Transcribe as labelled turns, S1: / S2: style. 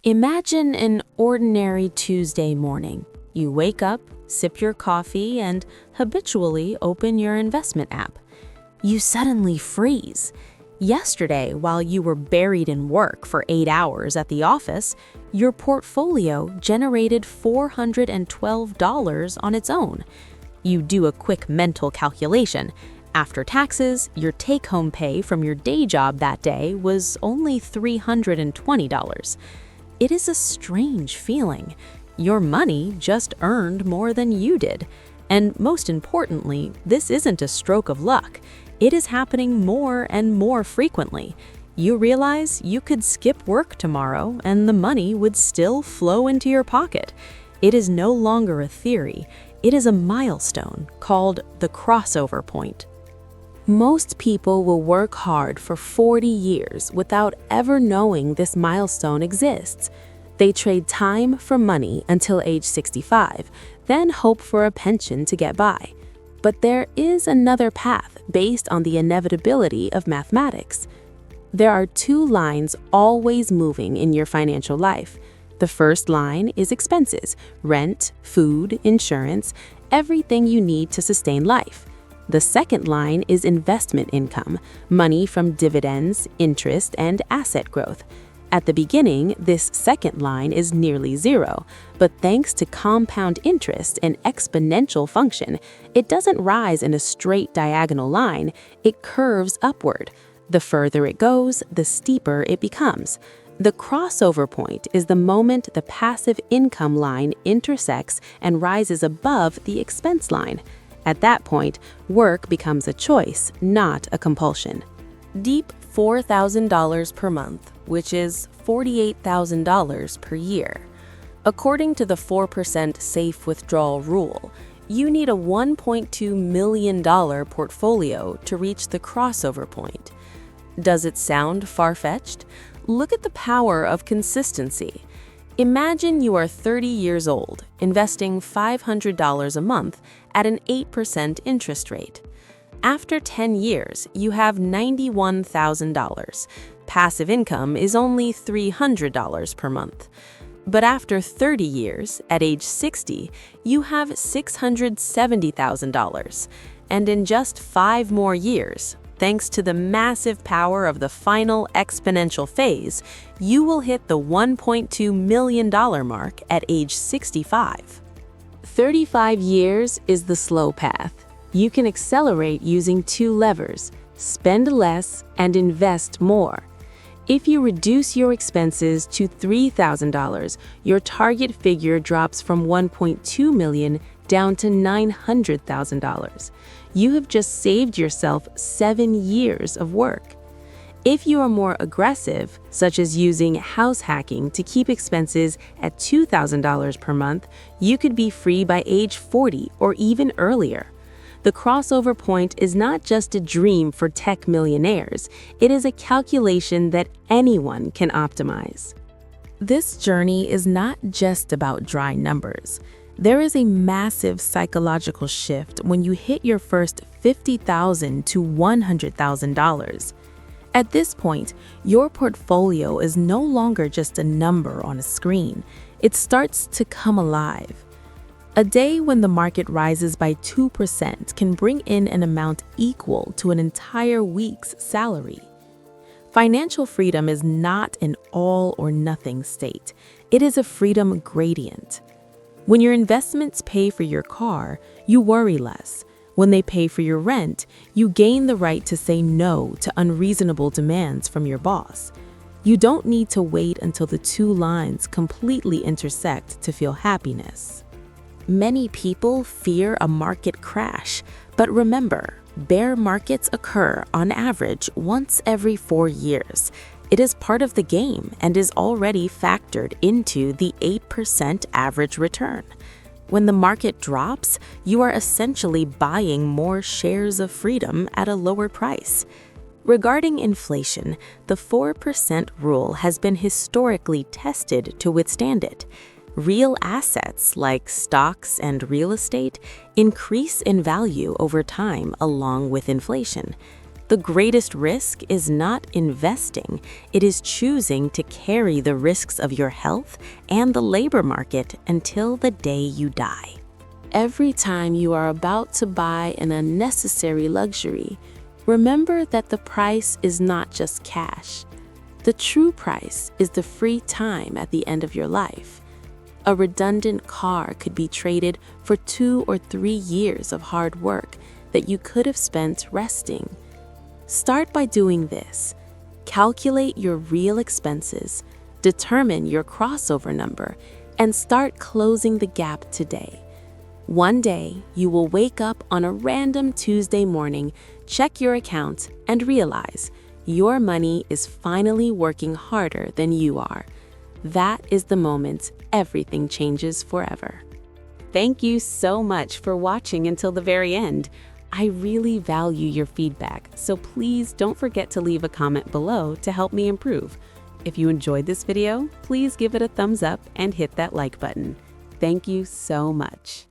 S1: Imagine an ordinary Tuesday morning. You wake up, sip your coffee, and habitually open your investment app. You suddenly freeze. Yesterday, while you were buried in work for 8 hours at the office, your portfolio generated $412 on its own. You do a quick mental calculation. After taxes, your take-home pay from your day job that day was only $320. It is a strange feeling. Your money just earned more than you did. And most importantly, this isn't a stroke of luck. It is happening more and more frequently. You realize you could skip work tomorrow and the money would still flow into your pocket. It is no longer a theory. It is a milestone called the crossover point. Most people will work hard for 40 years without ever knowing this milestone exists. They trade time for money until age 65, then hope for a pension to get by. But there is another path based on the inevitability of mathematics. There are two lines always moving in your financial life. The first line is expenses: rent, food, insurance, everything you need to sustain life. The second line is investment income, money from dividends, interest, and asset growth. At the beginning, this second line is nearly zero, but thanks to compound interest and exponential function, it doesn't rise in a straight diagonal line, it curves upward. The further it goes, the steeper it becomes. The crossover point is the moment the passive income line intersects and rises above the expense line. At that point, work becomes a choice, not a compulsion. Deep $4,000 per month, which is $48,000 per year. According to the 4% safe withdrawal rule, you need a $1.2 million portfolio to reach the crossover point. Does it sound far-fetched? Look at the power of consistency. Imagine you are 30 years old, investing $500 a month at an 8% interest rate. After 10 years, you have $91,000. Passive income is only $300 per month. But after 30 years, at age 60, you have $670,000. And in just 5 more years, thanks to the massive power of the final exponential phase, you will hit the $1.2 million mark at age 65. 35 years is the slow path. You can accelerate using 2 levers: spend less and invest more. If you reduce your expenses to $3,000, your target figure drops from $1.2 million down to $900,000. You have just saved yourself 7 years of work. If you are more aggressive, such as using house hacking to keep expenses at $2,000 per month, you could be free by age 40 or even earlier. The crossover point is not just a dream for tech millionaires, it is a calculation that anyone can optimize. This journey is not just about dry numbers. There is a massive psychological shift when you hit your first $50,000 to $100,000. At this point, your portfolio is no longer just a number on a screen. It starts to come alive. A day when the market rises by 2% can bring in an amount equal to an entire week's salary. Financial freedom is not an all-or-nothing state. It is a freedom gradient. When your investments pay for your car, you worry less. When they pay for your rent, you gain the right to say no to unreasonable demands from your boss. You don't need to wait until the 2 lines completely intersect to feel happiness. Many people fear a market crash, but remember, bear markets occur on average once every 4 years. It is part of the game and is already factored into the 8% average return. When the market drops, you are essentially buying more shares of freedom at a lower price. Regarding inflation, the 4% rule has been historically tested to withstand it. Real assets like stocks and real estate increase in value over time along with inflation. The greatest risk is not investing, it is choosing to carry the risks of your health and the labor market until the day you die.
S2: Every time you are about to buy an unnecessary luxury, remember that the price is not just cash. The true price is the free time at the end of your life. A redundant car could be traded for 2 or 3 years of hard work that you could have spent resting. Start by doing this. Calculate your real expenses, determine your crossover number, and start closing the gap today. One day, you will wake up on a random Tuesday morning, check your account, and realize your money is finally working harder than you are. That is the moment everything changes forever. Thank you so much for watching until the very end. I really value your feedback, so please don't forget to leave a comment below to help me improve. If you enjoyed this video, please give it a thumbs up and hit that like button. Thank you so much.